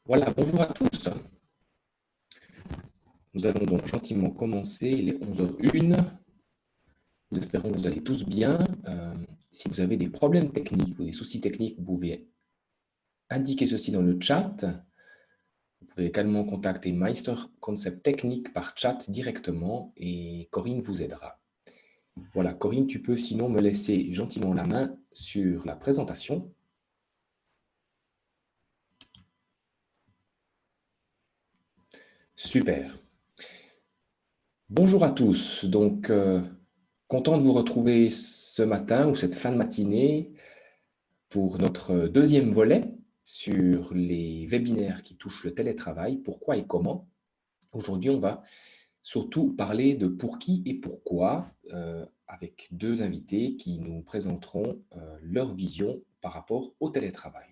Voilà, bonjour à tous. Nous allons donc gentiment commencer. Il est 11h01. Nous espérons que vous allez tous bien. Si vous avez des problèmes techniques ou des soucis techniques, vous pouvez indiquer ceci dans le chat. Vous pouvez également contacter Meister Concept Technique par chat directement et Corinne vous aidera. Voilà, Corinne, tu peux sinon me laisser gentiment la main sur la présentation. Super. Bonjour à tous. Donc, content de vous retrouver ce matin ou cette fin de matinée pour notre deuxième volet sur les webinaires qui touchent le télétravail, pourquoi et comment. Aujourd'hui, on va surtout parler de pour qui et pourquoi avec deux invités qui nous présenteront leur vision par rapport au télétravail.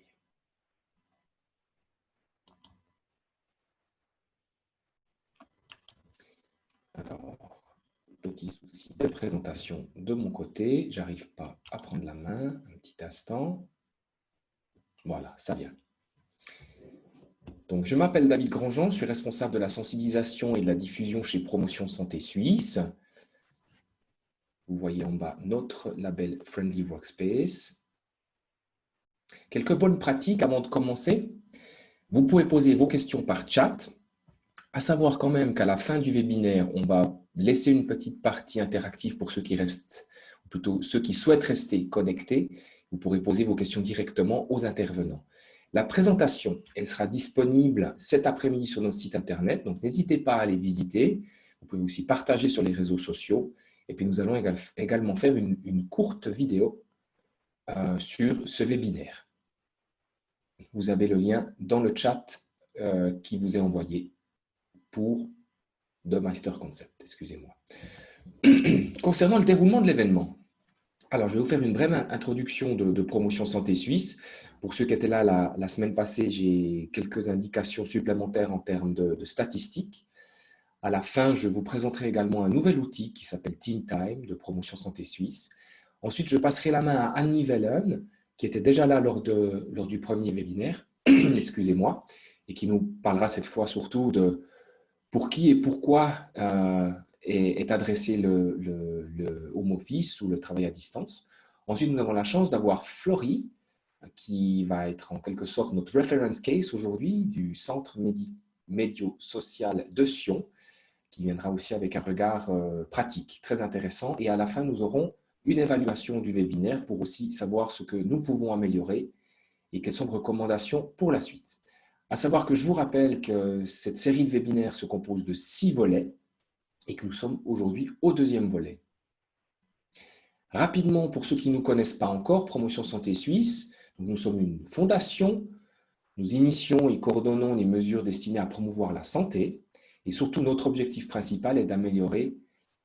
Alors, petit souci de présentation de mon côté, j'arrive pas à prendre la main, un petit instant. Voilà, ça vient. Donc, je m'appelle David Grandjean, je suis responsable de la sensibilisation et de la diffusion chez Promotion Santé Suisse. Vous voyez en bas notre label Friendly Workspace. Quelques bonnes pratiques avant de commencer. Vous pouvez poser vos questions par chat. À savoir quand même qu'à la fin du webinaire, on va laisser une petite partie interactive pour ceux qui restent, ou plutôt ceux qui souhaitent rester connectés. Vous pourrez poser vos questions directement aux intervenants. La présentation, elle sera disponible cet après-midi sur notre site internet, donc n'hésitez pas à aller visiter. Vous pouvez aussi partager sur les réseaux sociaux. Et puis nous allons également faire une courte vidéo sur ce webinaire. Vous avez le lien dans le chat qui vous est envoyé pour The Meister Concept, excusez-moi. Concernant le déroulement de l'événement, alors je vais vous faire une brève introduction de Promotion Santé Suisse. Pour ceux qui étaient là la semaine passée, j'ai quelques indications supplémentaires en termes de statistiques. À la fin, je vous présenterai également un nouvel outil qui s'appelle Team Time de Promotion Santé Suisse. Ensuite, je passerai la main à Annie Wellen, qui était déjà là lors du premier webinaire, excusez-moi, et qui nous parlera cette fois surtout de pour qui et pourquoi est adressé le home office ou le travail à distance. Ensuite, nous avons la chance d'avoir Florie, qui va être en quelque sorte notre reference case aujourd'hui du centre médio-social de Sion, qui viendra aussi avec un regard pratique, très intéressant. Et à la fin, nous aurons une évaluation du webinaire pour aussi savoir ce que nous pouvons améliorer et quelles sont nos recommandations pour la suite. À savoir que je vous rappelle que cette série de webinaires se compose de 6 volets et que nous sommes aujourd'hui au deuxième volet. Rapidement, pour ceux qui ne nous connaissent pas encore, Promotion Santé Suisse, nous sommes une fondation, nous initions et coordonnons les mesures destinées à promouvoir la santé et surtout notre objectif principal est d'améliorer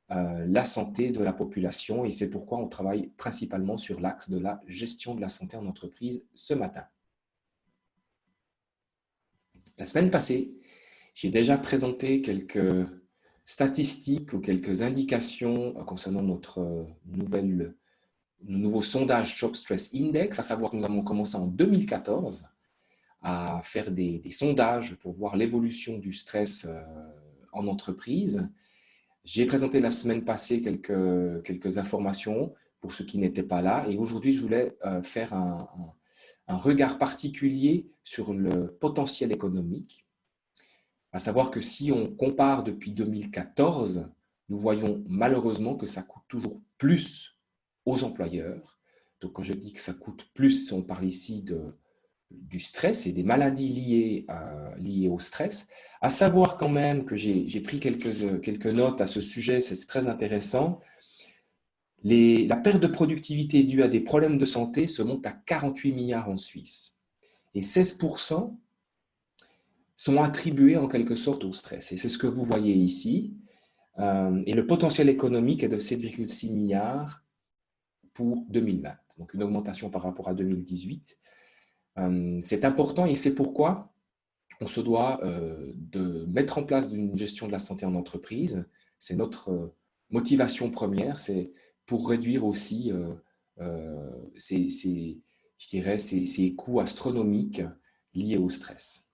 la santé de la population et c'est pourquoi on travaille principalement sur l'axe de la gestion de la santé en entreprise ce matin. La semaine passée, j'ai déjà présenté quelques statistiques ou quelques indications concernant notre nouveau sondage Job Stress Index, à savoir que nous avons commencé en 2014 à faire des sondages pour voir l'évolution du stress en entreprise. J'ai présenté la semaine passée quelques informations pour ceux qui n'étaient pas là et aujourd'hui, je voulais faire un regard particulier sur le potentiel économique. À savoir que si on compare depuis 2014, nous voyons malheureusement que ça coûte toujours plus aux employeurs. Donc, quand je dis que ça coûte plus, on parle ici du stress et des maladies liées au stress. À savoir quand même que j'ai pris quelques notes à ce sujet, c'est très intéressant. La perte de productivité due à des problèmes de santé se monte à 48 milliards en Suisse. Et 16% sont attribués en quelque sorte au stress. Et c'est ce que vous voyez ici. Et le potentiel économique est de 7,6 milliards pour 2020, donc une augmentation par rapport à 2018. C'est important et c'est pourquoi on se doit de mettre en place une gestion de la santé en entreprise. C'est notre motivation première, c'est pour réduire aussi ces coûts astronomiques liés au stress.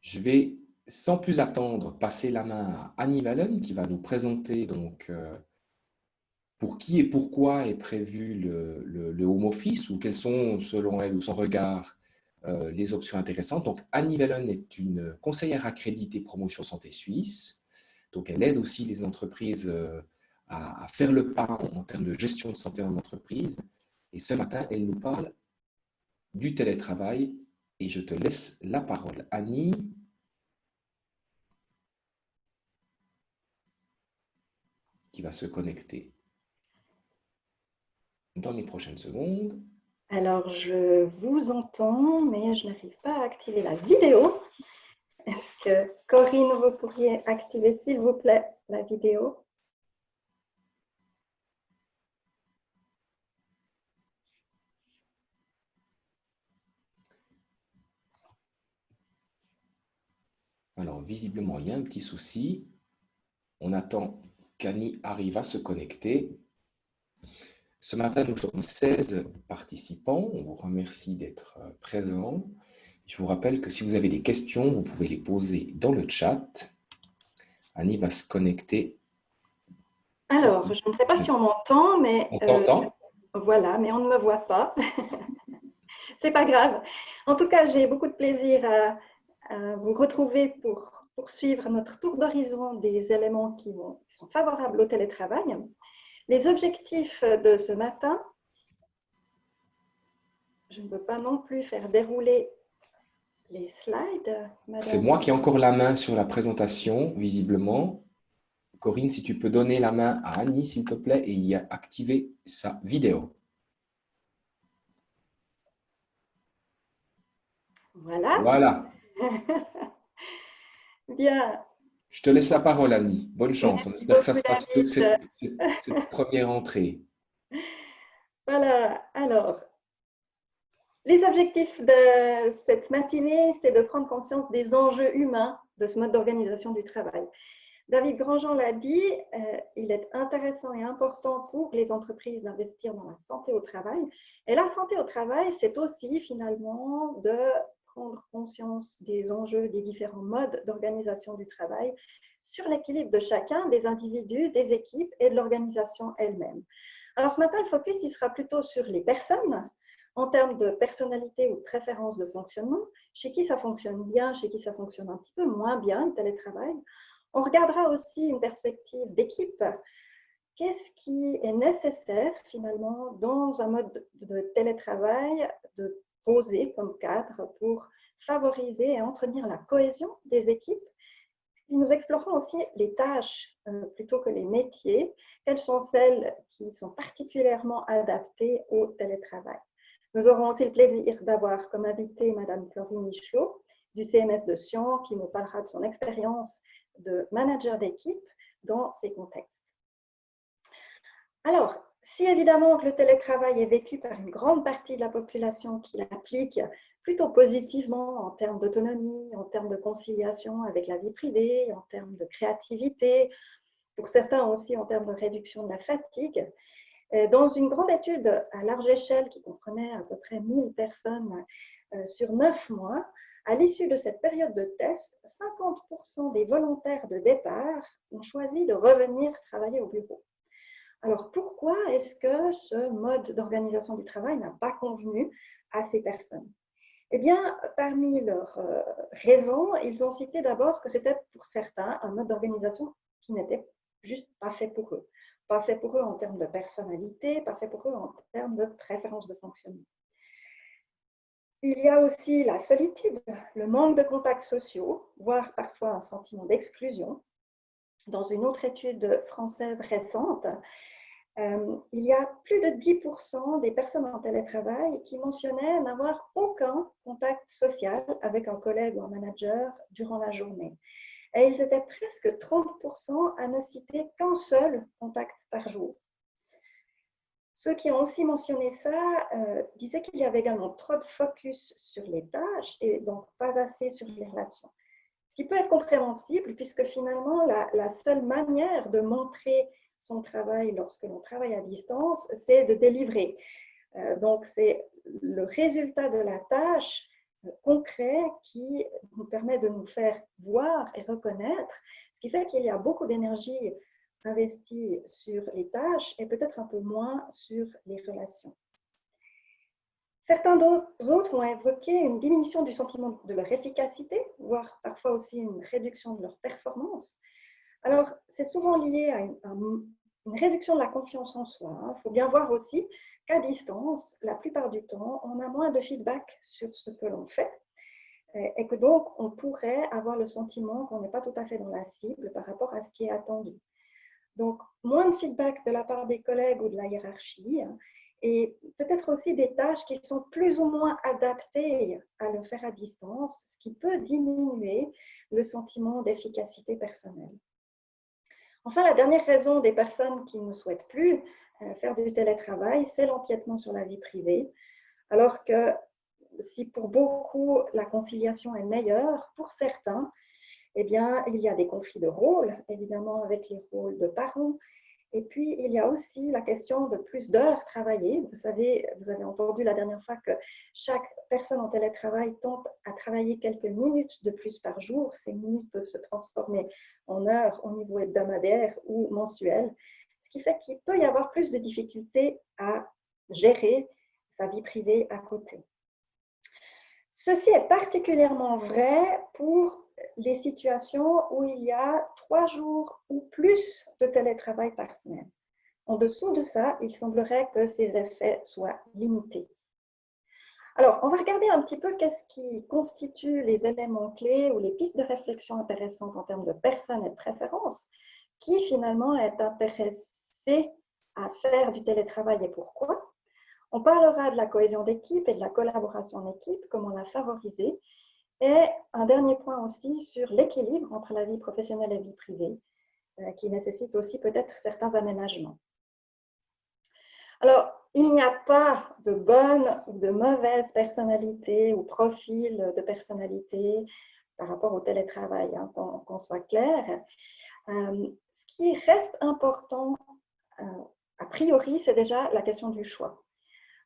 Je vais, sans plus attendre, passer la main à Annie Wallen qui va nous présenter donc pour qui et pourquoi est prévu le home office ou quelles sont, selon elle ou son regard, les options intéressantes. Donc, Annie Wallen est une conseillère accréditée promotion santé suisse. Donc, elle aide aussi les entreprises à faire le pas en termes de gestion de santé en entreprise. Et ce matin, elle nous parle du télétravail. Et je te laisse la parole. Annie, qui va se connecter dans les prochaines secondes. Alors, je vous entends, mais je n'arrive pas à activer la vidéo. Est-ce que, Corinne, vous pourriez activer, s'il vous plaît, la vidéo? Alors, visiblement, il y a un petit souci. On attend qu'Annie arrive à se connecter. Ce matin, nous sommes 16 participants. On vous remercie d'être présents. Je vous rappelle que si vous avez des questions, vous pouvez les poser dans le chat. Annie va se connecter. Alors, je ne sais pas si on m'entend, mais On t'entend? voilà, mais on ne me voit pas. C'est pas grave. En tout cas, j'ai beaucoup de plaisir à vous retrouver pour poursuivre notre tour d'horizon des éléments qui sont favorables au télétravail. Les objectifs de ce matin, je ne veux pas non plus faire dérouler les slides, madame. C'est moi qui ai encore la main sur la présentation, visiblement. Corinne, si tu peux donner la main à Annie, s'il te plaît, et y activer sa vidéo. Voilà. Voilà. Bien. Je te laisse la parole, Annie. Bonne chance. On Merci espère que ça beaucoup, se passe mieux que David. cette première entrée. Voilà. Alors, les objectifs de cette matinée, c'est de prendre conscience des enjeux humains de ce mode d'organisation du travail. David Grandjean l'a dit, il est intéressant et important pour les entreprises d'investir dans la santé au travail. Et la santé au travail, c'est aussi finalement de prendre conscience des enjeux des différents modes d'organisation du travail sur l'équilibre de chacun, des individus, des équipes et de l'organisation elle-même. Alors ce matin, le focus il sera plutôt sur les personnes, en termes de personnalité ou de préférence de fonctionnement, chez qui ça fonctionne bien, chez qui ça fonctionne un petit peu moins bien, le télétravail. On regardera aussi une perspective d'équipe. Qu'est-ce qui est nécessaire finalement dans un mode de télétravail de poser comme cadre pour favoriser et entretenir la cohésion des équipes? Et nous explorerons aussi les tâches plutôt que les métiers. Quelles sont celles qui sont particulièrement adaptées au télétravail? Nous aurons aussi le plaisir d'avoir comme invitée Madame Florine Michelot du CMS de Sion qui nous parlera de son expérience de manager d'équipe dans ces contextes. Alors, si évidemment que le télétravail est vécu par une grande partie de la population qui l'applique plutôt positivement en termes d'autonomie, en termes de conciliation avec la vie privée, en termes de créativité, pour certains aussi en termes de réduction de la fatigue, dans une grande étude à large échelle qui comprenait à peu près 1000 personnes sur 9 mois, à l'issue de cette période de test, 50% des volontaires de départ ont choisi de revenir travailler au bureau. Alors pourquoi est-ce que ce mode d'organisation du travail n'a pas convenu à ces personnes? Eh bien, parmi leurs raisons, ils ont cité d'abord que c'était pour certains un mode d'organisation qui n'était juste pas fait pour eux. Pas fait pour eux en termes de personnalité, pas fait pour eux en termes de préférence de fonctionnement. Il y a aussi la solitude, le manque de contacts sociaux, voire parfois un sentiment d'exclusion. Dans une autre étude française récente, il y a plus de 10% des personnes en télétravail qui mentionnaient n'avoir aucun contact social avec un collègue ou un manager durant la journée. Et ils étaient presque 30% à ne citer qu'un seul contact par jour. Ceux qui ont aussi mentionné ça disaient qu'il y avait également trop de focus sur les tâches et donc pas assez sur les relations. Ce qui peut être compréhensible puisque finalement, la seule manière de montrer son travail lorsque l'on travaille à distance, c'est de délivrer. Donc, c'est le résultat de la tâche concret qui nous permet de nous faire voir et reconnaître, ce qui fait qu'il y a beaucoup d'énergie investie sur les tâches et peut-être un peu moins sur les relations. Certains autres ont évoqué une diminution du sentiment de leur efficacité, voire parfois aussi une réduction de leur performance. Alors, c'est souvent lié à une réduction de la confiance en soi. Il faut bien voir aussi qu'à distance, la plupart du temps, on a moins de feedback sur ce que l'on fait et que donc, on pourrait avoir le sentiment qu'on n'est pas tout à fait dans la cible par rapport à ce qui est attendu. Donc, moins de feedback de la part des collègues ou de la hiérarchie et peut-être aussi des tâches qui sont plus ou moins adaptées à le faire à distance, ce qui peut diminuer le sentiment d'efficacité personnelle. Enfin, la dernière raison des personnes qui ne souhaitent plus faire du télétravail, c'est l'empiètement sur la vie privée. Alors que si pour beaucoup la conciliation est meilleure, pour certains, eh bien, il y a des conflits de rôles, évidemment avec les rôles de parents. Et puis, il y a aussi la question de plus d'heures travaillées. Vous savez, vous avez entendu la dernière fois que chaque personne en télétravail tente à travailler quelques minutes de plus par jour. Ces minutes peuvent se transformer en heures au niveau hebdomadaire ou mensuel, ce qui fait qu'il peut y avoir plus de difficultés à gérer sa vie privée à côté. Ceci est particulièrement vrai pour les situations où il y a 3 jours ou plus de télétravail par semaine. En dessous de ça, il semblerait que ces effets soient limités. Alors, on va regarder un petit peu qu'est-ce qui constitue les éléments clés ou les pistes de réflexion intéressantes en termes de personnes et de préférences, qui finalement est intéressé à faire du télétravail et pourquoi. On parlera de la cohésion d'équipe et de la collaboration en équipe, comment la favoriser. Et un dernier point aussi sur l'équilibre entre la vie professionnelle et la vie privée, qui nécessite aussi peut-être certains aménagements. Alors, il n'y a pas de bonne ou de mauvaise personnalité ou profil de personnalité par rapport au télétravail, hein, qu'on soit clair. Ce qui reste important, a priori, c'est déjà la question du choix.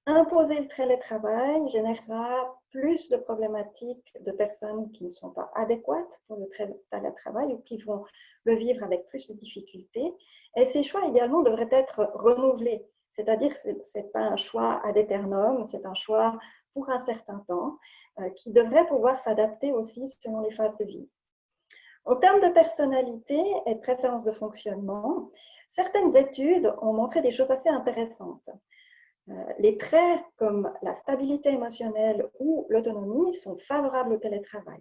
Imposer le télétravail générera plus de problématiques de personnes qui ne sont pas adéquates pour le télétravail ou qui vont le vivre avec plus de difficultés. Et ces choix, idéalement, devraient être renouvelés. C'est-à-dire que ce n'est pas un choix ad aeternum, c'est un choix pour un certain temps qui devrait pouvoir s'adapter aussi selon les phases de vie. En termes de personnalité et de préférence de fonctionnement, certaines études ont montré des choses assez intéressantes. Les traits comme la stabilité émotionnelle ou l'autonomie sont favorables au télétravail.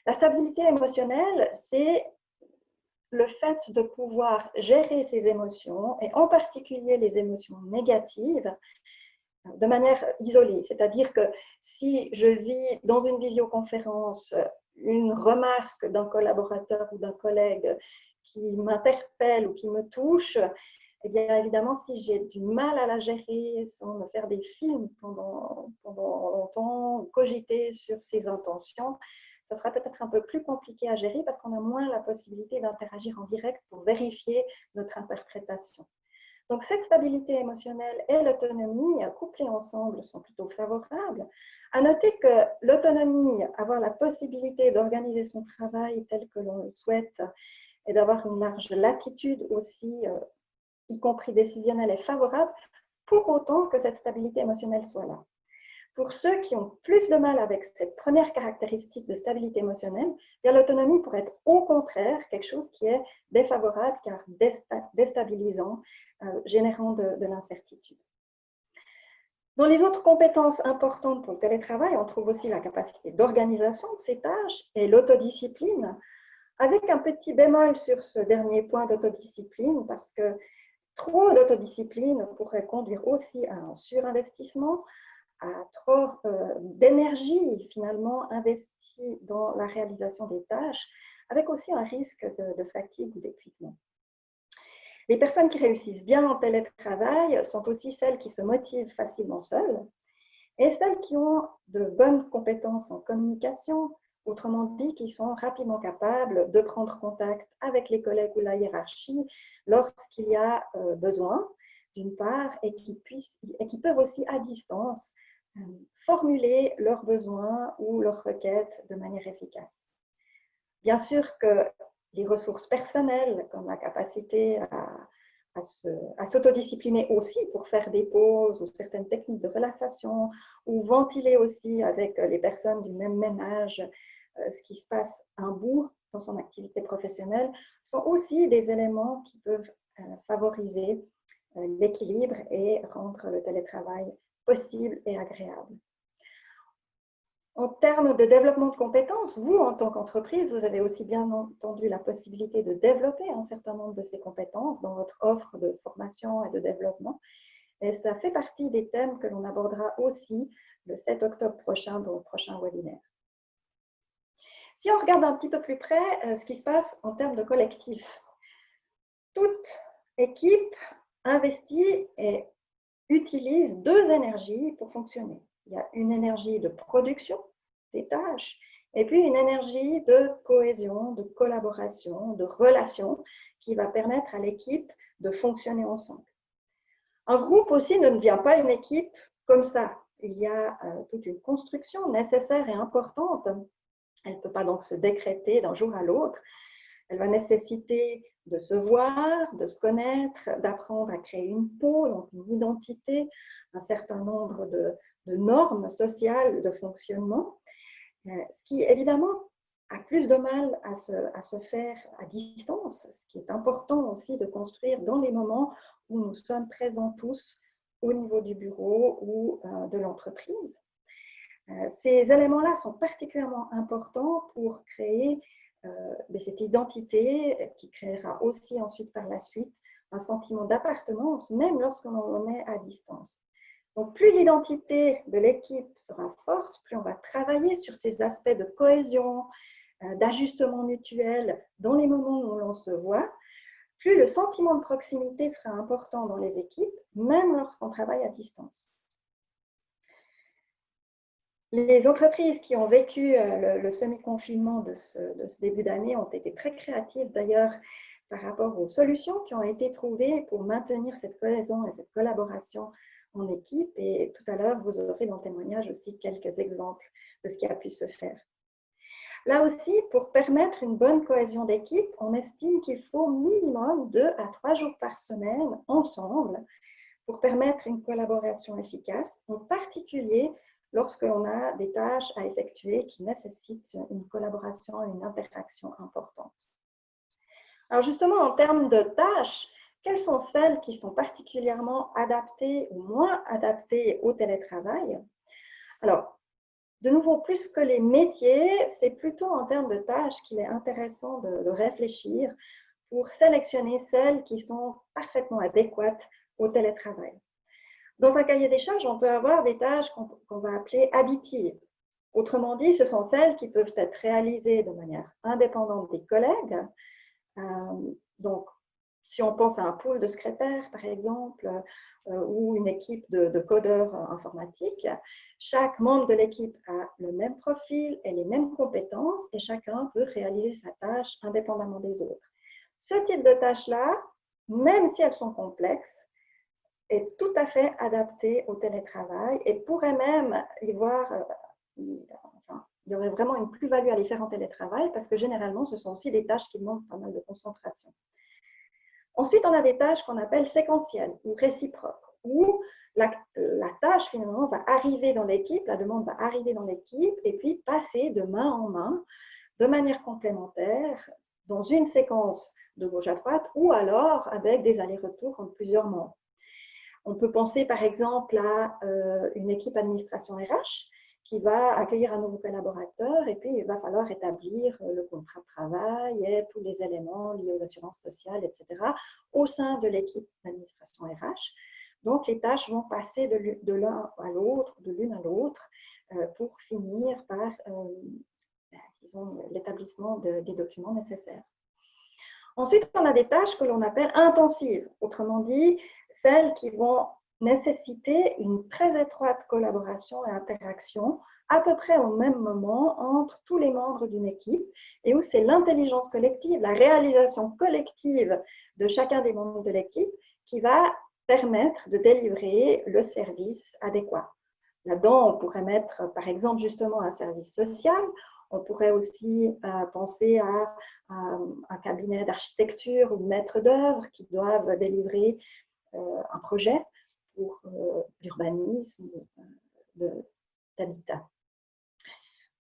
La stabilité émotionnelle, c'est le fait de pouvoir gérer ses émotions, et en particulier les émotions négatives, de manière isolée. C'est-à-dire que si je vis dans une visioconférence une remarque d'un collaborateur ou d'un collègue qui m'interpelle ou qui me touche, eh bien évidemment, si j'ai du mal à la gérer sans me faire des films pendant longtemps, cogiter sur ses intentions, ça sera peut-être un peu plus compliqué à gérer parce qu'on a moins la possibilité d'interagir en direct pour vérifier notre interprétation. Donc, cette stabilité émotionnelle et l'autonomie, couplées ensemble, sont plutôt favorables. À noter que l'autonomie, avoir la possibilité d'organiser son travail tel que l'on le souhaite et d'avoir une large latitude aussi, y compris décisionnelle, est favorable, pour autant que cette stabilité émotionnelle soit là. Pour ceux qui ont plus de mal avec cette première caractéristique de stabilité émotionnelle, l'autonomie pourrait être au contraire quelque chose qui est défavorable car déstabilisant, générant de l'incertitude. Dans les autres compétences importantes pour le télétravail, on trouve aussi la capacité d'organisation de ces tâches et l'autodiscipline, avec un petit bémol sur ce dernier point d'autodiscipline, parce que trop d'autodiscipline pourrait conduire aussi à un surinvestissement, à trop d'énergie finalement investie dans la réalisation des tâches, avec aussi un risque de fatigue ou d'épuisement. Les personnes qui réussissent bien en télétravail sont aussi celles qui se motivent facilement seules et celles qui ont de bonnes compétences en communication, autrement dit, qui sont rapidement capables de prendre contact avec les collègues ou la hiérarchie lorsqu'il y a besoin, d'une part, et qui peuvent aussi à distance formuler leurs besoins ou leurs requêtes de manière efficace. Bien sûr que les ressources personnelles, comme la capacité à s'autodiscipliner aussi pour faire des pauses ou certaines techniques de relaxation, ou ventiler aussi avec les personnes du même ménage ce qui se passe un bout dans son activité professionnelle, sont aussi des éléments qui peuvent favoriser l'équilibre et rendre le télétravail possible et agréable. En termes de développement de compétences, vous, en tant qu'entreprise, vous avez aussi bien entendu la possibilité de développer un certain nombre de ces compétences dans votre offre de formation et de développement. Et ça fait partie des thèmes que l'on abordera aussi le 7 octobre prochain dans le prochain webinaire. Si on regarde un petit peu plus près ce qui se passe en termes de collectif, toute équipe investit et utilise deux énergies pour fonctionner. Il y a une énergie de production des tâches et puis une énergie de cohésion, de collaboration, de relation qui va permettre à l'équipe de fonctionner ensemble. Un groupe aussi ne devient pas une équipe comme ça. Il y a toute une construction nécessaire et importante. Elle ne peut pas donc se décréter d'un jour à l'autre. Elle va nécessiter de se voir, de se connaître, d'apprendre à créer une peau, donc une identité, un certain nombre de normes sociales de fonctionnement, ce qui évidemment a plus de mal à se faire à distance, ce qui est important aussi de construire dans les moments où nous sommes présents tous au niveau du bureau ou de l'entreprise. Ces éléments-là sont particulièrement importants pour créer cette identité qui créera aussi ensuite par la suite un sentiment d'appartenance, même lorsque l'on est à distance. Donc, plus l'identité de l'équipe sera forte, plus on va travailler sur ces aspects de cohésion, d'ajustement mutuel dans les moments où l'on se voit, plus le sentiment de proximité sera important dans les équipes, même lorsqu'on travaille à distance. Les entreprises qui ont vécu le semi-confinement de ce début d'année ont été très créatives d'ailleurs par rapport aux solutions qui ont été trouvées pour maintenir cette cohésion et cette collaboration en équipe. Et tout à l'heure, vous aurez dans le témoignage aussi quelques exemples de ce qui a pu se faire. Là aussi, pour permettre une bonne cohésion d'équipe, on estime qu'il faut minimum 2 à 3 jours par semaine ensemble pour permettre une collaboration efficace, en particulier lorsque l'on a des tâches à effectuer qui nécessitent une collaboration et une interaction importante. Alors justement, en termes de tâches, quelles sont celles qui sont particulièrement adaptées ou moins adaptées au télétravail? Alors, de nouveau, plus que les métiers, c'est plutôt en termes de tâches qu'il est intéressant de réfléchir pour sélectionner celles qui sont parfaitement adéquates au télétravail. Dans un cahier des charges, on peut avoir des tâches qu'on va appeler additives. Autrement dit, ce sont celles qui peuvent être réalisées de manière indépendante des collègues. Donc, si on pense à un pool de secrétaires, par exemple, ou une équipe de codeurs informatiques, chaque membre de l'équipe a le même profil et les mêmes compétences et chacun peut réaliser sa tâche indépendamment des autres. Ce type de tâches-là, même si elles sont complexes, est tout à fait adapté au télétravail et pourrait même y voir, il y aurait vraiment une plus-value à les faire en télétravail parce que généralement, ce sont aussi des tâches qui demandent pas mal de concentration. Ensuite, on a des tâches qu'on appelle séquentielles ou réciproques, où la tâche finalement va arriver dans l'équipe, la demande va arriver dans l'équipe et puis passer de main en main de manière complémentaire dans une séquence de gauche à droite ou alors avec des allers-retours entre plusieurs membres. On peut penser par exemple à une équipe administration RH qui va accueillir un nouveau collaborateur et puis il va falloir établir le contrat de travail et tous les éléments liés aux assurances sociales, etc. au sein de l'équipe d'administration RH. Donc, les tâches vont passer de l'un à l'autre, de l'une à l'autre pour finir par l'établissement des documents nécessaires. Ensuite, on a des tâches que l'on appelle intensives, autrement dit, celles qui vont nécessiter une très étroite collaboration et interaction à peu près au même moment entre tous les membres d'une équipe et où c'est l'intelligence collective, la réalisation collective de chacun des membres de l'équipe qui va permettre de délivrer le service adéquat. Là-dedans, on pourrait mettre, par exemple, justement un service social. On pourrait aussi penser à un cabinet d'architecture ou de maître d'œuvre qui doivent délivrer un projet pour l'urbanisme d'habitat.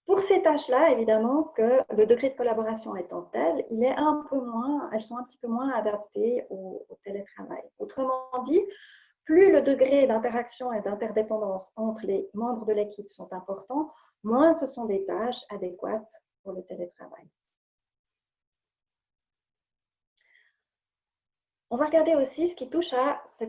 Pour ces tâches-là, évidemment, que le degré de collaboration étant tel, elles sont un petit peu moins adaptées au télétravail. Autrement dit, plus le degré d'interaction et d'interdépendance entre les membres de l'équipe sont importants, moins ce sont des tâches adéquates pour le télétravail. On va regarder aussi ce qui touche à ce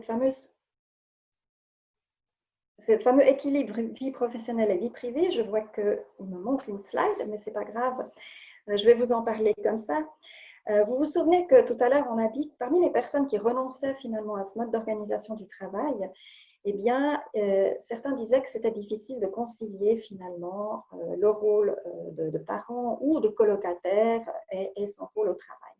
fameux équilibre vie professionnelle et vie privée. Je vois qu'il me montre une slide, mais ce n'est pas grave. Je vais vous en parler comme ça. Vous vous souvenez que tout à l'heure, on a dit que parmi les personnes qui renonçaient finalement à ce mode d'organisation du travail, eh bien, certains disaient que c'était difficile de concilier finalement le rôle de parent ou de colocataire et son rôle au travail.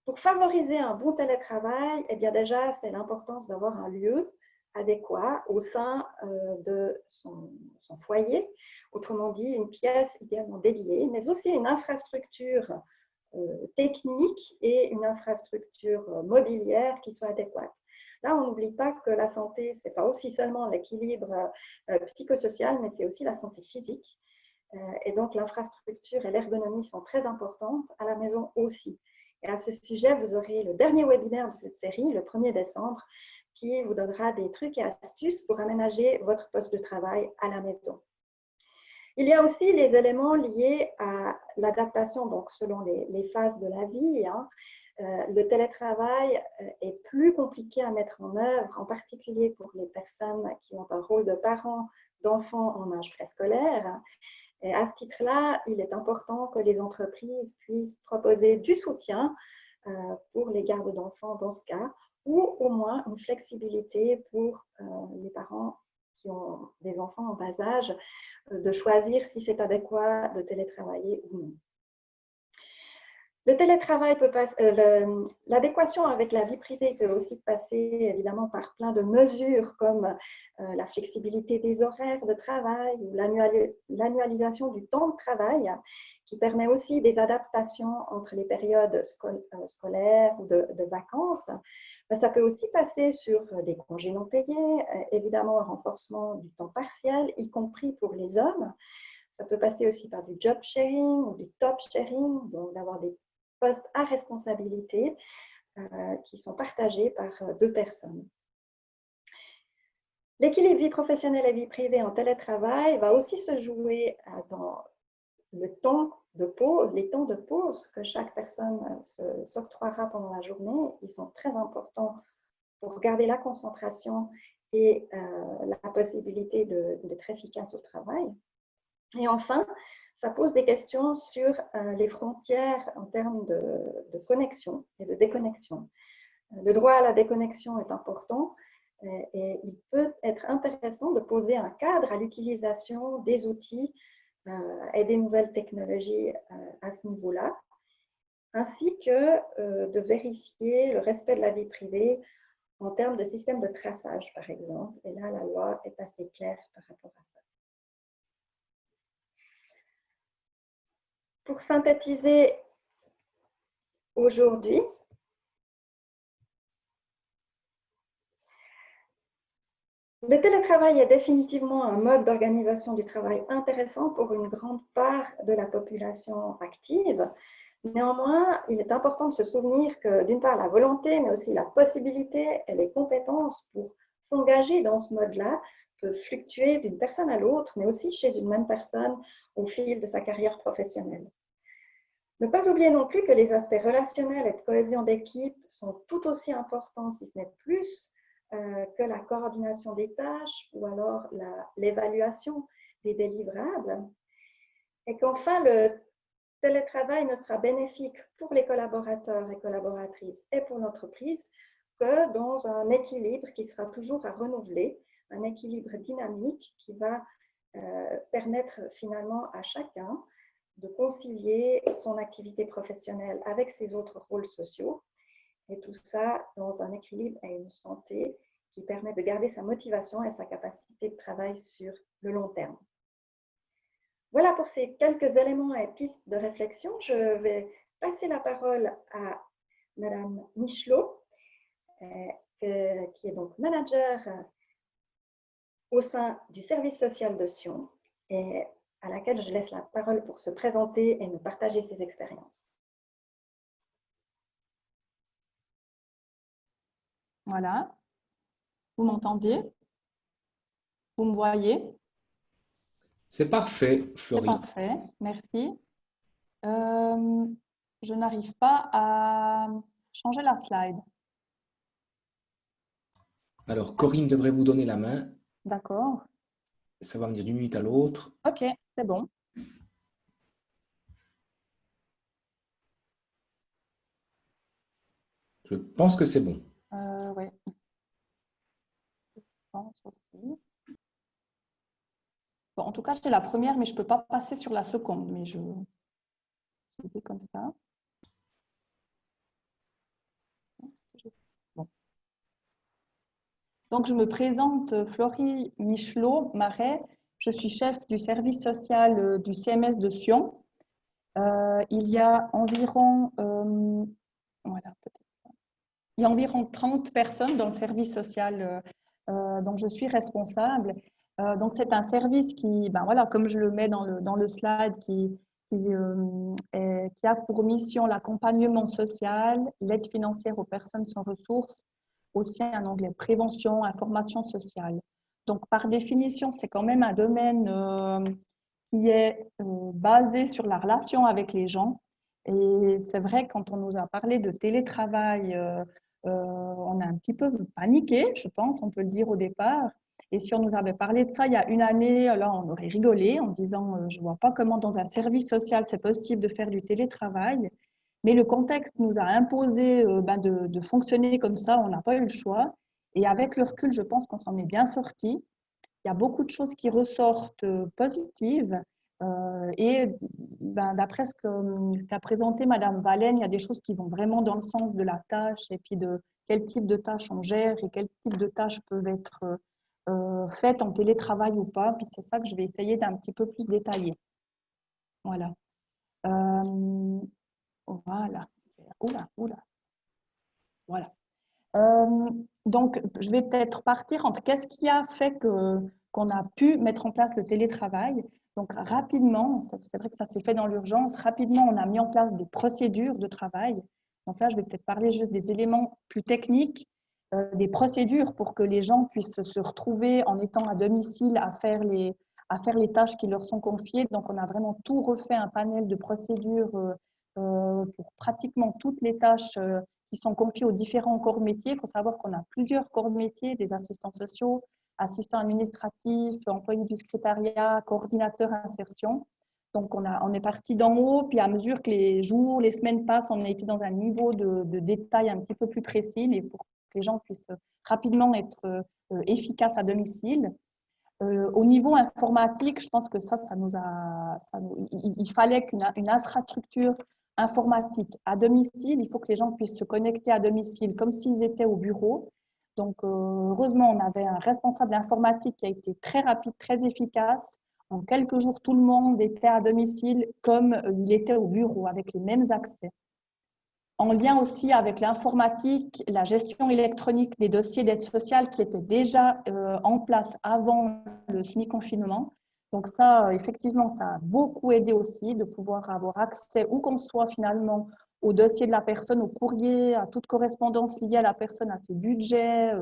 Pour favoriser un bon télétravail, eh bien déjà, c'est l'importance d'avoir un lieu adéquat au sein de son foyer, autrement dit une pièce idéalement dédiée, mais aussi une infrastructure technique et une infrastructure mobilière qui soit adéquate. Là, on n'oublie pas que la santé, ce n'est pas aussi seulement l'équilibre psychosocial, mais c'est aussi la santé physique. Et donc, l'infrastructure et l'ergonomie sont très importantes, à la maison aussi. Et à ce sujet, vous aurez le dernier webinaire de cette série, le 1er décembre, qui vous donnera des trucs et astuces pour aménager votre poste de travail à la maison. Il y a aussi les éléments liés à l'adaptation, donc selon les phases de la vie. Le télétravail est plus compliqué à mettre en œuvre, en particulier pour les personnes qui ont un rôle de parents d'enfants en âge préscolaire. Et à ce titre-là, il est important que les entreprises puissent proposer du soutien pour les gardes d'enfants dans ce cas, ou au moins une flexibilité pour les parents qui ont des enfants en bas âge, de choisir si c'est adéquat de télétravailler ou non. Le télétravail peut passer, l'adéquation avec la vie privée peut aussi passer évidemment par plein de mesures comme la flexibilité des horaires de travail ou l'annualisation du temps de travail qui permet aussi des adaptations entre les périodes scolaires ou de vacances. Ça peut aussi passer sur des congés non payés, évidemment un renforcement du temps partiel, y compris pour les hommes. Ça peut passer aussi par du job sharing ou du top sharing, donc d'avoir des postes à responsabilité qui sont partagés par deux personnes. L'équilibre vie professionnelle et vie privée en télétravail va aussi se jouer dans le temps de pause, les temps de pause que chaque personne s'octroiera pendant la journée. Ils sont très importants pour garder la concentration et la possibilité d'être efficace au travail. Et enfin, ça pose des questions sur les frontières en termes de connexion et de déconnexion. Le droit à la déconnexion est important et il peut être intéressant de poser un cadre à l'utilisation des outils et des nouvelles technologies à ce niveau-là, ainsi que de vérifier le respect de la vie privée en termes de système de traçage, par exemple. Et là, la loi est assez claire par rapport à ça. Pour synthétiser aujourd'hui, le télétravail est définitivement un mode d'organisation du travail intéressant pour une grande part de la population active. Néanmoins, il est important de se souvenir que d'une part la volonté, mais aussi la possibilité et les compétences pour s'engager dans ce mode-là peuvent fluctuer d'une personne à l'autre, mais aussi chez une même personne au fil de sa carrière professionnelle. Ne pas oublier non plus que les aspects relationnels et de cohésion d'équipe sont tout aussi importants, si ce n'est plus, que la coordination des tâches ou alors l'évaluation des délivrables. Et qu'enfin, le télétravail ne sera bénéfique pour les collaborateurs et collaboratrices et pour l'entreprise que dans un équilibre qui sera toujours à renouveler, un équilibre dynamique qui va permettre finalement à chacun de concilier son activité professionnelle avec ses autres rôles sociaux, et tout ça dans un équilibre et une santé qui permet de garder sa motivation et sa capacité de travail sur le long terme. Voilà pour ces quelques éléments et pistes de réflexion. Je vais passer la parole à Madame Michelot, qui est donc manager au sein du service social de Sion et à laquelle je laisse la parole pour se présenter et nous partager ses expériences. Voilà. Vous m'entendez? Vous me voyez? C'est parfait, C'est Florie. parfait, merci. Je n'arrive pas à changer la slide. Alors, Corinne devrait vous donner la main. D'accord. Ça va me dire d'une minute à l'autre. Ok, c'est bon. Je pense que c'est bon. Oui. Je pense aussi. Bon, en tout cas, j'ai la première, mais je ne peux pas passer sur la seconde. Mais je fais comme ça. Bon. Donc, je me présente, Florie Michelot-Marais. Je suis chef du service social du CMS de Sion. Il y a environ, voilà, peut-être. Il y a environ 30 personnes dans le service social dont je suis responsable. Donc, c'est un service qui, ben voilà, comme je le mets dans le slide, qui a pour mission l'accompagnement social, l'aide financière aux personnes sans ressources, aussi un onglet prévention, information sociale. Donc, par définition, c'est quand même un domaine qui est basé sur la relation avec les gens. Et c'est vrai, quand on nous a parlé de télétravail, on a un petit peu paniqué, je pense, on peut le dire au départ. Et si on nous avait parlé de ça il y a une année, là, on aurait rigolé en disant je ne vois pas comment dans un service social c'est possible de faire du télétravail. Mais le contexte nous a imposé de fonctionner comme ça, on n'a pas eu le choix. Et avec le recul, je pense qu'on s'en est bien sorti. Il y a beaucoup de choses qui ressortent positives. Et d'après ce qu'a présenté Madame Valène, il y a des choses qui vont vraiment dans le sens de la tâche et puis de quel type de tâches on gère et quel type de tâches peuvent être faites en télétravail ou pas. Puis c'est ça que je vais essayer d'un petit peu plus détailler. Voilà. Voilà. Oula. Voilà. Donc, je vais peut-être partir entre qu'est-ce qui a fait qu'on a pu mettre en place le télétravail. Donc, rapidement, c'est vrai que ça s'est fait dans l'urgence, rapidement, on a mis en place des procédures de travail. Donc là, je vais peut-être parler juste des éléments plus techniques, des procédures pour que les gens puissent se retrouver en étant à domicile à faire les tâches qui leur sont confiées. Donc, on a vraiment tout refait, un panel de procédures pour pratiquement toutes les tâches qui sont confiés aux différents corps métiers. Il faut savoir qu'on a plusieurs corps métiers, des assistants sociaux, assistants administratifs, employés du secrétariat, coordinateurs insertion. Donc, on est parti d'en haut, puis à mesure que les jours, les semaines passent, on a été dans un niveau de détail un petit peu plus précis, mais pour que les gens puissent rapidement être efficaces à domicile. Au niveau informatique, je pense que il fallait qu'une infrastructure informatique à domicile, il faut que les gens puissent se connecter à domicile comme s'ils étaient au bureau. Donc, heureusement, on avait un responsable informatique qui a été très rapide, très efficace. En quelques jours, tout le monde était à domicile comme il était au bureau, avec les mêmes accès. En lien aussi avec l'informatique, la gestion électronique des dossiers d'aide sociale qui étaient déjà en place avant le semi-confinement. Donc ça, effectivement, ça a beaucoup aidé aussi de pouvoir avoir accès, où qu'on soit finalement, au dossier de la personne, au courrier, à toute correspondance liée à la personne, à ses budgets,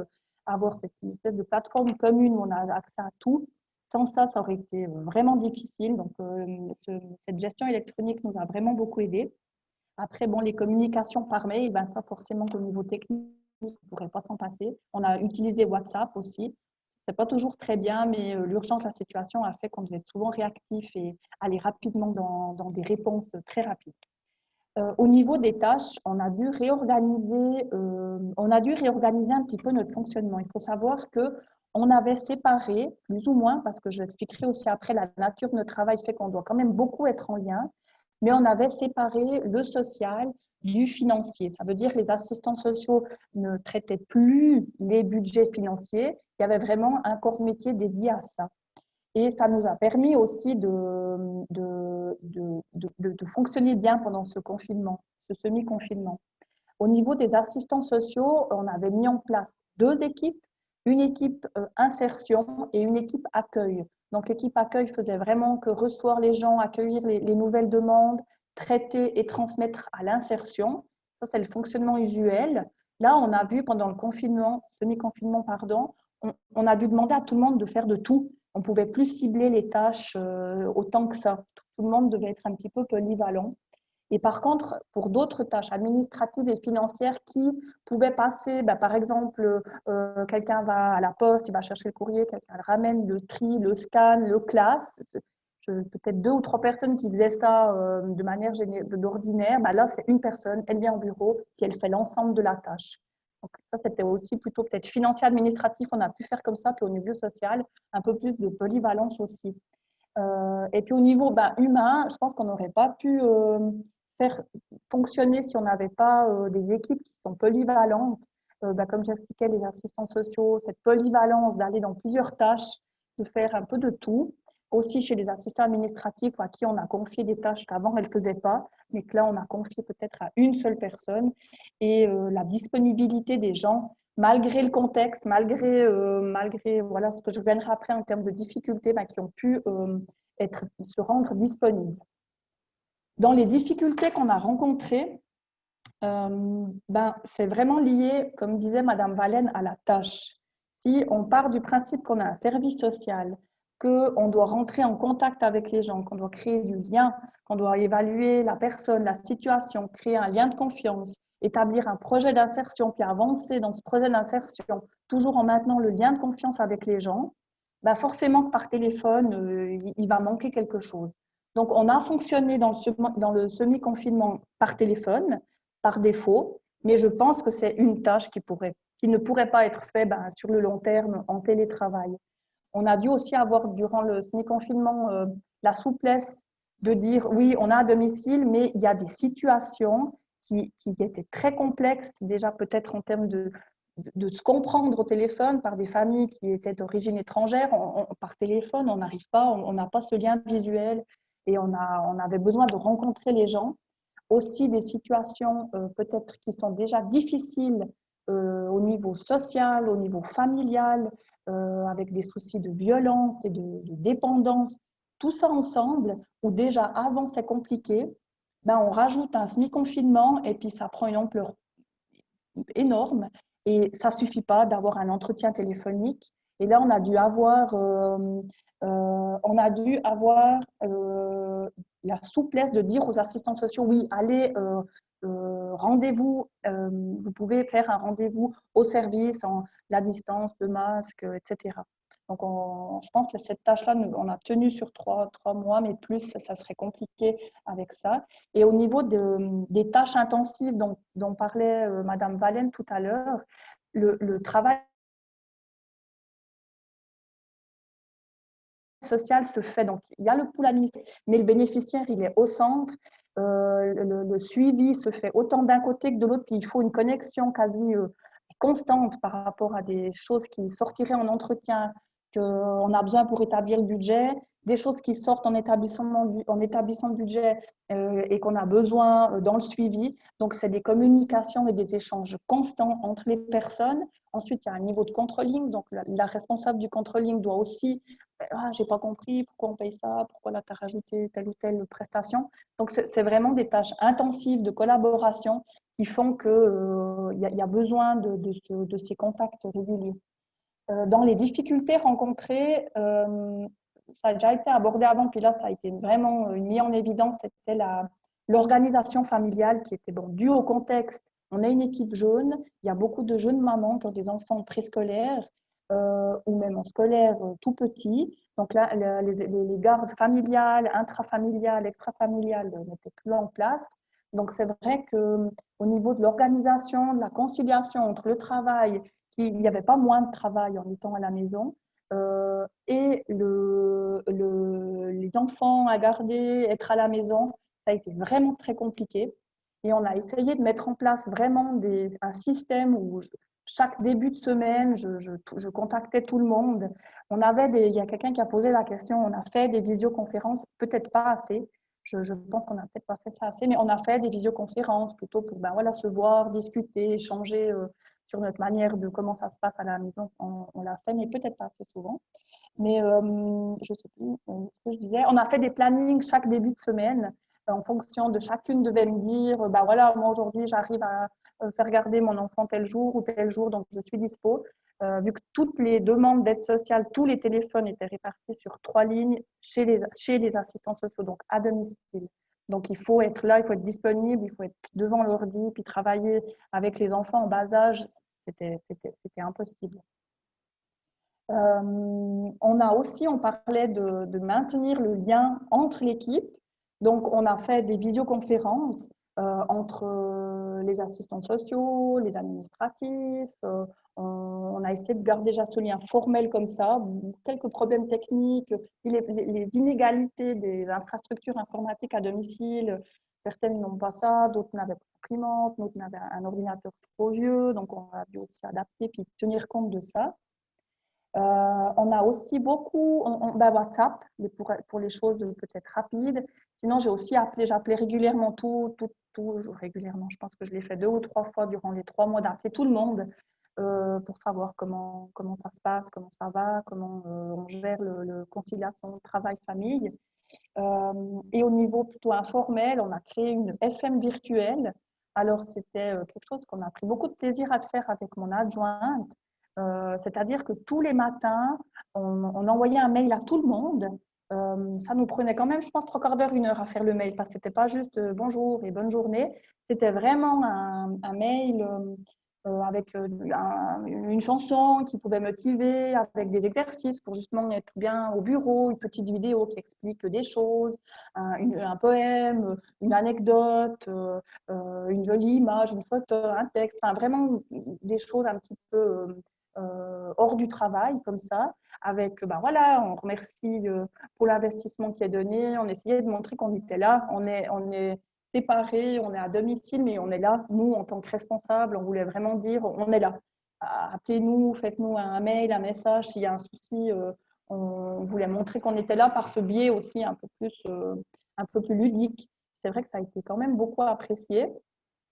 avoir cette espèce de plateforme commune où on a accès à tout. Sans ça, ça aurait été vraiment difficile. Donc, cette gestion électronique nous a vraiment beaucoup aidé. Après, bon, les communications par mail, ben ça forcément au niveau technique, on ne pourrait pas s'en passer. On a utilisé WhatsApp aussi. Ce n'est pas toujours très bien, mais l'urgence de la situation a fait qu'on devait être souvent réactif et aller rapidement dans des réponses très rapides. Au niveau des tâches, on a dû réorganiser un petit peu notre fonctionnement. Il faut savoir qu'on avait séparé, plus ou moins, parce que je l'expliquerai aussi après, la nature de notre travail fait qu'on doit quand même beaucoup être en lien, mais on avait séparé le social du financier. Ça veut dire que les assistants sociaux ne traitaient plus les budgets financiers. Il y avait vraiment un corps de métier dédié à ça. Et ça nous a permis aussi de fonctionner bien pendant ce confinement, ce semi-confinement. Au niveau des assistants sociaux, on avait mis en place 2 équipes, une équipe insertion et une équipe accueil. Donc, l'équipe accueil faisait vraiment que recevoir les gens, accueillir les nouvelles demandes, traiter et transmettre à l'insertion. Ça, c'est le fonctionnement usuel. Là, on a vu pendant le confinement, semi-confinement, pardon, on a dû demander à tout le monde de faire de tout. On ne pouvait plus cibler les tâches autant que ça. Tout le monde devait être un petit peu polyvalent. Et par contre, pour d'autres tâches administratives et financières qui pouvaient passer, par exemple, quelqu'un va à la poste, il va chercher le courrier, quelqu'un le ramène, le tri, le scan, le classe. Peut-être 2 ou 3 personnes qui faisaient ça de manière d'ordinaire. Là, c'est une personne, elle vient au bureau, puis elle fait l'ensemble de la tâche. Donc ça, c'était aussi plutôt peut-être financier, administratif, on a pu faire comme ça, puis au niveau social, un peu plus de polyvalence aussi. Et puis au niveau humain, je pense qu'on n'aurait pas pu faire fonctionner si on n'avait pas des équipes qui sont polyvalentes. Comme j'expliquais, les assistants sociaux, cette polyvalence d'aller dans plusieurs tâches, de faire un peu de tout. Aussi chez les assistants administratifs à qui on a confié des tâches qu'avant elles ne faisaient pas, mais que là on a confié peut-être à une seule personne. Et la disponibilité des gens, malgré le contexte, malgré voilà, ce que je reviendrai après en termes de difficultés, qui ont pu se rendre disponibles. Dans les difficultés qu'on a rencontrées, c'est vraiment lié, comme disait Madame Valène, à la tâche. Si on part du principe qu'on a un service social, qu'on doit rentrer en contact avec les gens, qu'on doit créer du lien, qu'on doit évaluer la personne, la situation, créer un lien de confiance, établir un projet d'insertion, puis avancer dans ce projet d'insertion, toujours en maintenant le lien de confiance avec les gens, forcément que par téléphone, il va manquer quelque chose. Donc, on a fonctionné dans le semi-confinement par téléphone, par défaut, mais je pense que c'est une tâche qui ne pourrait pas être faite sur le long terme en télétravail. On a dû aussi avoir, durant le semi-confinement, la souplesse de dire, oui, on a à domicile, mais il y a des situations qui étaient très complexes, déjà peut-être en termes de se comprendre au téléphone par des familles qui étaient d'origine étrangère. Par téléphone, on n'arrive pas, on n'a pas ce lien visuel et on avait besoin de rencontrer les gens. Aussi des situations peut-être qui sont déjà difficiles au niveau social, au niveau familial, avec des soucis de violence et de dépendance. Tout ça ensemble, où déjà avant c'est compliqué, on rajoute un semi-confinement et puis ça prend une ampleur énorme. Et ça ne suffit pas d'avoir un entretien téléphonique. Et là, on a dû avoir la souplesse de dire aux assistants sociaux, oui, allez, rendez-vous, vous pouvez faire un rendez-vous au service, la distance, le masque, etc. Donc, je pense que cette tâche-là, on a tenu sur 3 mois, mais plus, ça serait compliqué avec ça. Et au niveau des tâches intensives dont parlait Madame Valène tout à l'heure, le travail social se fait. Donc, il y a le pool administratif, mais le bénéficiaire, il est au centre. Le suivi se fait autant d'un côté que de l'autre, puis il faut une connexion quasi constante par rapport à des choses qui sortiraient en entretien, qu'on a besoin pour établir le budget, des choses qui sortent en établissant le budget et qu'on a besoin dans le suivi. Donc, c'est des communications et des échanges constants entre les personnes. Ensuite, il y a un niveau de controlling. Donc, la responsable du controlling doit aussi j'ai pas compris pourquoi on paye ça, pourquoi là tu as rajouté telle ou telle prestation. Donc, c'est vraiment des tâches intensives de collaboration qui font qu'il y a besoin de ces contacts réguliers. Dans les difficultés rencontrées, ça a déjà été abordé avant, puis là, ça a été vraiment mis en évidence, c'était l'organisation familiale qui était due au contexte. On est une équipe jeune, il y a beaucoup de jeunes mamans qui ont des enfants préscolaires ou même en scolaire tout petit. Donc là, les gardes familiales, intrafamiliales, extrafamiliales n'étaient plus en place. Donc c'est vrai qu'au niveau de l'organisation, de la conciliation entre le travail, il n'y avait pas moins de travail en étant à la maison, et les enfants à garder, être à la maison, ça a été vraiment très compliqué. Et on a essayé de mettre en place vraiment un système où chaque début de semaine, je contactais tout le monde. Il y a quelqu'un qui a posé la question, on a fait des visioconférences, peut-être pas assez. Je pense qu'on n'a peut-être pas fait ça assez, mais on a fait des visioconférences plutôt pour voilà, se voir, discuter, échanger sur notre manière de comment ça se passe à la maison. On l'a fait, mais peut-être pas assez souvent. Mais je ne sais plus ce que je disais. On a fait des plannings chaque début de semaine en fonction de chacune devait me dire, voilà, moi aujourd'hui j'arrive à faire garder mon enfant tel jour ou tel jour, donc je suis dispo. Vu que toutes les demandes d'aide sociale, tous les téléphones étaient répartis sur 3 lignes chez les assistants sociaux, donc à domicile. Donc il faut être là, il faut être disponible, il faut être devant l'ordi, puis travailler avec les enfants en bas âge, c'était impossible. On parlait de maintenir le lien entre l'équipe. Donc, on a fait des visioconférences entre les assistants sociaux, les administratifs. On a essayé de garder déjà ce lien formel comme ça. Quelques problèmes techniques, les inégalités des infrastructures informatiques à domicile. Certaines n'ont pas ça, d'autres n'avaient pas d'imprimante, d'autres n'avaient un ordinateur trop vieux. Donc, on a dû aussi adapter puis tenir compte de ça. On a aussi beaucoup WhatsApp pour les choses peut-être rapides. Sinon, j'appelais régulièrement régulièrement. Je pense que je l'ai fait 2 ou 3 fois durant les 3 mois d'appeler tout le monde pour savoir comment ça se passe, comment ça va, comment on gère le conciliation travail-famille. Et au niveau plutôt informel, on a créé une FM virtuelle. Alors, c'était quelque chose qu'on a pris beaucoup de plaisir à faire avec mon adjointe. C'est-à-dire que tous les matins, on envoyait un mail à tout le monde. Ça nous prenait quand même, je pense, 3/4 d'heure, 1 heure à faire le mail, parce que ce n'était pas juste bonjour et bonne journée. C'était vraiment un mail avec une chanson qui pouvait motiver, avec des exercices pour justement être bien au bureau, une petite vidéo qui explique des choses, un poème, une anecdote, une jolie image, une photo, un texte, enfin vraiment des choses un petit peu hors du travail comme ça, avec voilà, on remercie pour l'investissement qui est donné, on essayait de montrer qu'on était là, on est séparés, on est à domicile, mais on est là, nous en tant que responsables, on voulait vraiment dire on est là, appelez-nous, faites-nous un mail, un message s'il y a un souci, on voulait montrer qu'on était là par ce biais aussi un peu plus ludique. C'est vrai que ça a été quand même beaucoup apprécié.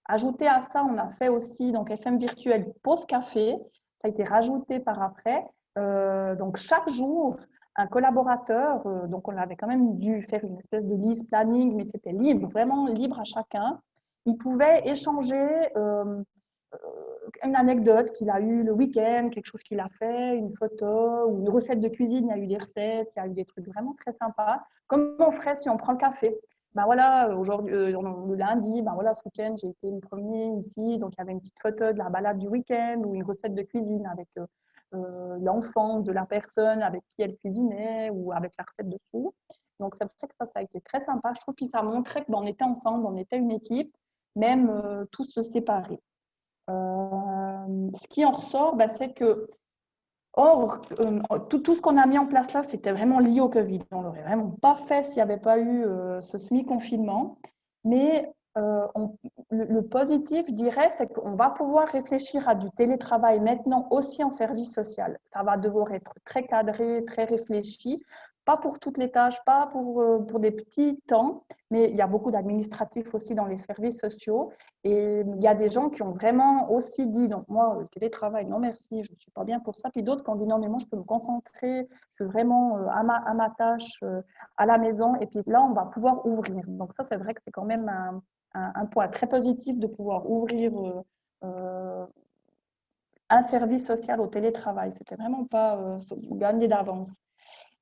Ajouté à ça, on a fait aussi donc FM virtuel pause café. Ça a été rajouté par après. Donc chaque jour, un collaborateur, donc on avait quand même dû faire une espèce de liste planning, mais c'était libre, vraiment libre à chacun. Il pouvait échanger une anecdote qu'il a eue le week-end, quelque chose qu'il a fait, une photo ou une recette de cuisine. Il y a eu des recettes, il y a eu des trucs vraiment très sympas. Comme on ferait si on prend le café. Voilà, aujourd'hui, le lundi, voilà, ce week-end, j'ai été me promener ici. Donc, il y avait une petite photo de la balade du week-end ou une recette de cuisine avec l'enfant de la personne avec qui elle cuisinait ou avec la recette dessous. Donc, c'est vrai que ça a été très sympa. Je trouve que ça montrait qu'on était ensemble, on était une équipe, même tous séparés. Ce qui en ressort, c'est que tout ce qu'on a mis en place là, c'était vraiment lié au Covid. On ne l'aurait vraiment pas fait s'il n'y avait pas eu ce semi-confinement. Mais le positif, je dirais, c'est qu'on va pouvoir réfléchir à du télétravail maintenant aussi en service social. Ça va devoir être très cadré, très réfléchi. Pas pour toutes les tâches, pas pour des petits temps, mais il y a beaucoup d'administratifs aussi dans les services sociaux. Et il y a des gens qui ont vraiment aussi dit, donc moi, le télétravail, non merci, je ne suis pas bien pour ça. Puis d'autres qui ont dit, non, mais moi, je peux me concentrer, je suis vraiment à ma tâche, à la maison. Et puis là, on va pouvoir ouvrir. Donc ça, c'est vrai que c'est quand même un point très positif de pouvoir ouvrir un service social au télétravail. C'était vraiment pas gagné d'avance.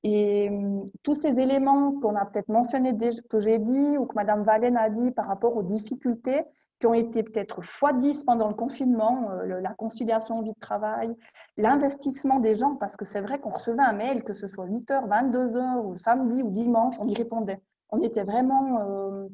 Et tous ces éléments qu'on a peut-être mentionnés, que j'ai dit ou que Mme Valène a dit par rapport aux difficultés qui ont été peut-être x10 pendant le confinement, la conciliation vie de travail, l'investissement des gens, parce que c'est vrai qu'on recevait un mail, que ce soit 8h, 22h, ou samedi ou dimanche, on y répondait. On était vraiment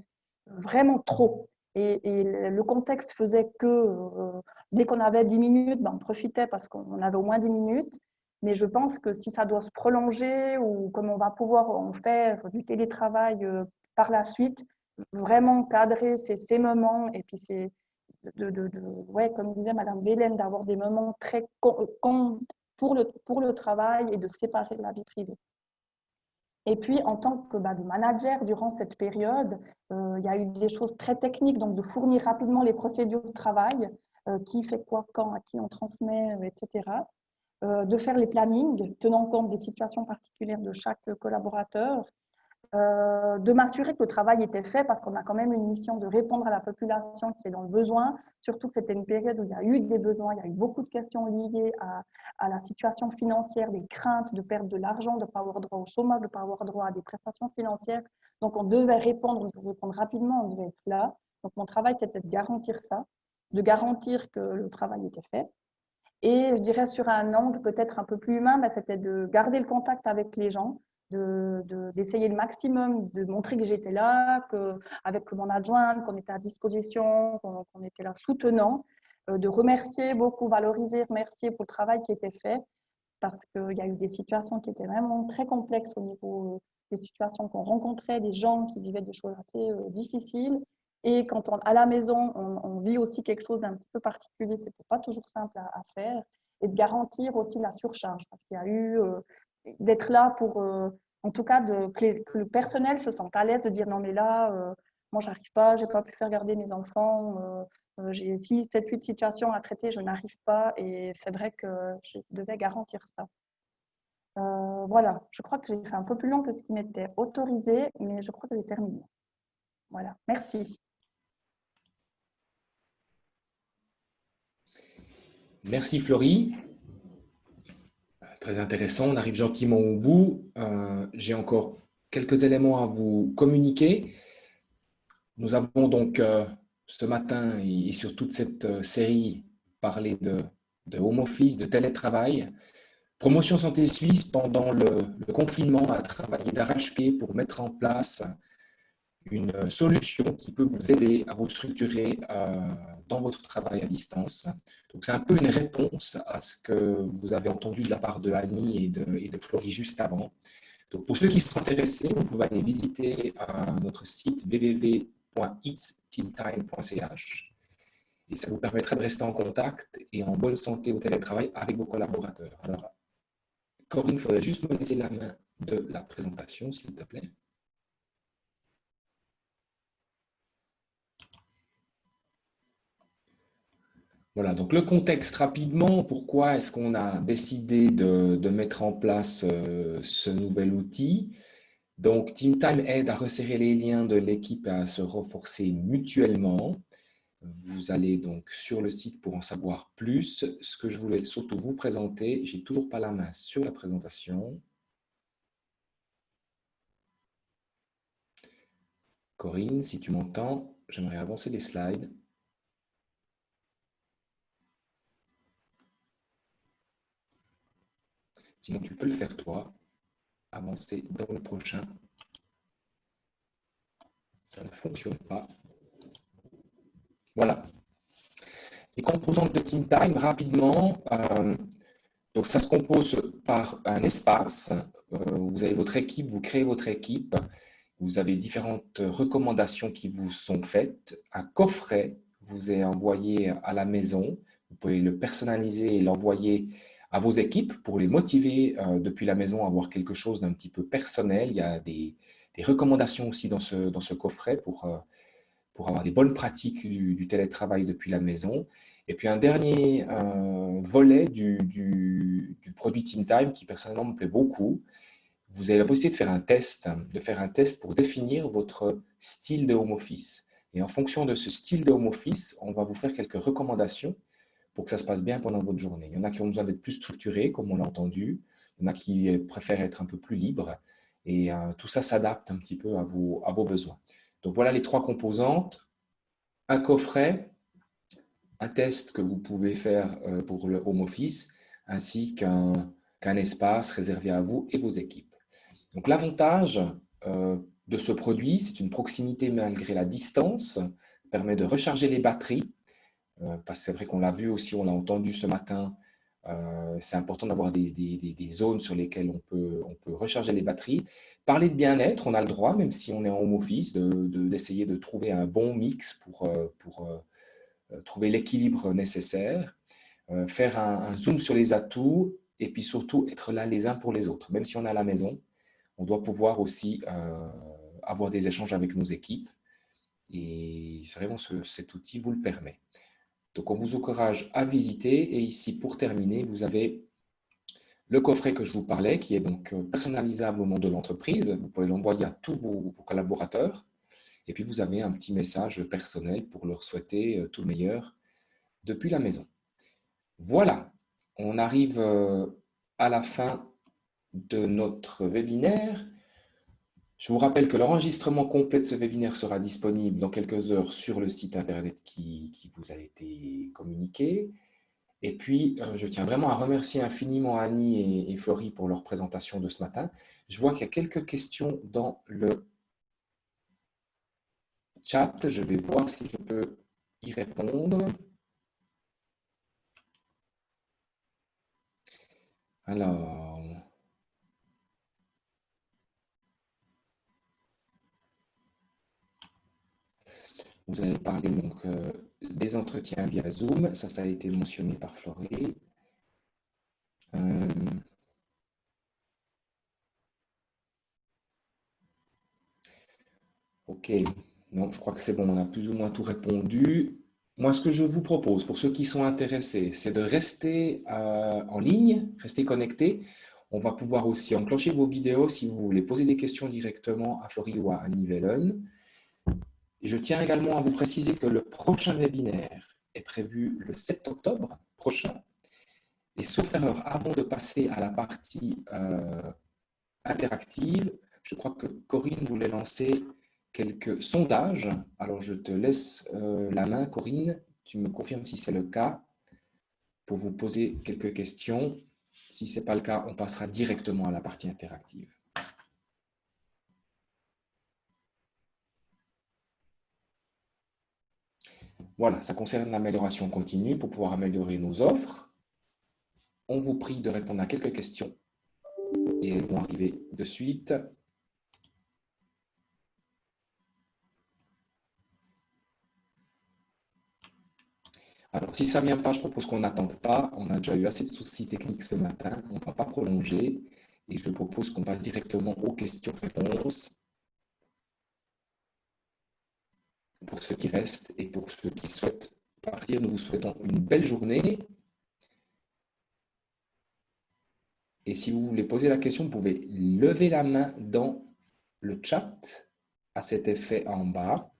trop. Et le contexte faisait que dès qu'on avait 10 minutes, on profitait parce qu'on avait au moins 10 minutes. Mais je pense que si ça doit se prolonger ou comme on va pouvoir en faire du télétravail par la suite, vraiment cadrer ces moments et puis c'est ouais, comme disait Madame Vélène, d'avoir des moments très pour le travail et de séparer la vie privée. Et puis, en tant que de manager, durant cette période, il y a eu des choses très techniques, donc de fournir rapidement les procédures de travail, qui fait quoi, quand, à qui on transmet, etc. De faire les plannings, tenant compte des situations particulières de chaque collaborateur, de m'assurer que le travail était fait parce qu'on a quand même une mission de répondre à la population qui est dans le besoin, surtout que c'était une période où il y a eu des besoins, il y a eu beaucoup de questions liées à la situation financière, des craintes de perdre de l'argent, de ne pas avoir droit au chômage, de ne pas avoir droit à des prestations financières. Donc on devait répondre rapidement, on devait être là. Donc mon travail, c'était de garantir ça, de garantir que le travail était fait. Et je dirais sur un angle peut-être un peu plus humain, c'était de garder le contact avec les gens, d'essayer le maximum de montrer que j'étais là, qu'avec mon adjointe, qu'on était à disposition, qu'on était là soutenant, de remercier beaucoup, valoriser, remercier pour le travail qui était fait, parce qu'il y a eu des situations qui étaient vraiment très complexes au niveau des situations qu'on rencontrait, des gens qui vivaient des choses assez difficiles. Et quand à la maison, on vit aussi quelque chose d'un petit peu particulier, ce n'était pas toujours simple à faire. Et de garantir aussi la surcharge, parce qu'il y a eu d'être là pour, en tout cas, que le personnel se sente à l'aise de dire non, mais là, moi, j'arrive pas, j'ai pas pu faire garder mes enfants, j'ai 6, 7, 8 situations à traiter, je n'arrive pas. Et c'est vrai que je devais garantir ça. Voilà, je crois que j'ai fait un peu plus long que ce qui m'était autorisé, mais je crois que j'ai terminé. Voilà, merci. Merci Florie. Très intéressant, on arrive gentiment au bout. J'ai encore quelques éléments à vous communiquer. Nous avons donc ce matin et sur toute cette série parlé de home office, de télétravail. Promotion Santé Suisse, pendant le confinement, a travaillé d'arrache-pied pour mettre en place une solution qui peut vous aider à vous structurer dans votre travail à distance. Donc, c'est un peu une réponse à ce que vous avez entendu de la part de Annie et de Florie juste avant. Donc, pour ceux qui sont intéressés, vous pouvez aller visiter notre site www.itsteamtime.ch et ça vous permettra de rester en contact et en bonne santé au télétravail avec vos collaborateurs. Alors, Corinne, il faudrait juste me laisser la main de la présentation, s'il te plaît. Voilà, donc le contexte rapidement, pourquoi est-ce qu'on a décidé de mettre en place ce nouvel outil? Donc, TeamTime aide à resserrer les liens de l'équipe et à se renforcer mutuellement. Vous allez donc sur le site pour en savoir plus. Ce que je voulais surtout vous présenter, je n'ai toujours pas la main sur la présentation. Corinne, si tu m'entends, j'aimerais avancer les slides. Sinon, tu peux le faire toi. Avancer dans le prochain. Ça ne fonctionne pas. Voilà. Les composantes de TeamTime, rapidement. Donc, ça se compose par un espace. Vous avez votre équipe, vous créez votre équipe. Vous avez différentes recommandations qui vous sont faites. Un coffret vous est envoyé à la maison. Vous pouvez le personnaliser et l'envoyer à vos équipes pour les motiver depuis la maison à avoir quelque chose d'un petit peu personnel. Il y a des recommandations aussi dans ce coffret pour avoir des bonnes pratiques du télétravail depuis la maison. Et puis un dernier volet du produit TeamTime qui personnellement me plaît beaucoup. Vous avez la possibilité de faire un test pour définir votre style de home office. Et en fonction de ce style de home office, on va vous faire quelques recommandations pour que ça se passe bien pendant votre journée. Il y en a qui ont besoin d'être plus structurés, comme on l'a entendu. Il y en a qui préfèrent être un peu plus libres. Et tout ça s'adapte un petit peu à vos besoins. Donc voilà les trois composantes. Un coffret, un test que vous pouvez faire pour le home office, ainsi qu'un espace réservé à vous et vos équipes. Donc l'avantage de ce produit, c'est une proximité malgré la distance, permet de recharger les batteries, parce que c'est vrai qu'on l'a vu aussi, on l'a entendu ce matin, C'est important d'avoir des zones sur lesquelles on peut recharger les batteries. Parler de bien-être, on a le droit, même si on est en home office, d'essayer de trouver un bon mix pour trouver l'équilibre nécessaire, faire un zoom sur les atouts et puis surtout être là les uns pour les autres. Même si on est à la maison, on doit pouvoir aussi avoir des échanges avec nos équipes et vraiment cet outil vous le permet. Donc, on vous encourage à visiter. Et ici, pour terminer, vous avez le coffret que je vous parlais, qui est donc personnalisable au nom de l'entreprise. Vous pouvez l'envoyer à tous vos collaborateurs. Et puis, vous avez un petit message personnel pour leur souhaiter tout le meilleur depuis la maison. Voilà, on arrive à la fin de notre webinaire. Je vous rappelle que l'enregistrement complet de ce webinaire sera disponible dans quelques heures sur le site internet qui vous a été communiqué. Et puis, je tiens vraiment à remercier infiniment Annie et Florie pour leur présentation de ce matin. Je vois qu'il y a quelques questions dans le chat. Je vais voir si je peux y répondre. Alors, vous avez parlé donc des entretiens via Zoom. Ça a été mentionné par Florie. Ok, non, je crois que c'est bon, on a plus ou moins tout répondu. Moi, ce que je vous propose, pour ceux qui sont intéressés, c'est de rester en ligne, rester connectés. On va pouvoir aussi enclencher vos vidéos si vous voulez poser des questions directement à Florie ou à Annie Vellen. Je tiens également à vous préciser que le prochain webinaire est prévu le 7 octobre prochain. Et sauf erreur, avant de passer à la partie interactive, je crois que Corinne voulait lancer quelques sondages. Alors, je te laisse la main, Corinne. Tu me confirmes si c'est le cas pour vous poser quelques questions. Si ce n'est pas le cas, on passera directement à la partie interactive. Voilà, ça concerne l'amélioration continue pour pouvoir améliorer nos offres. On vous prie de répondre à quelques questions et elles vont arriver de suite. Alors, si ça ne vient pas, je propose qu'on n'attende pas. On a déjà eu assez de soucis techniques ce matin. On ne va pas prolonger. Et je propose qu'on passe directement aux questions-réponses. Pour ceux qui restent et pour ceux qui souhaitent partir, nous vous souhaitons une belle journée. Et si vous voulez poser la question, vous pouvez lever la main dans le chat à cet effet en bas.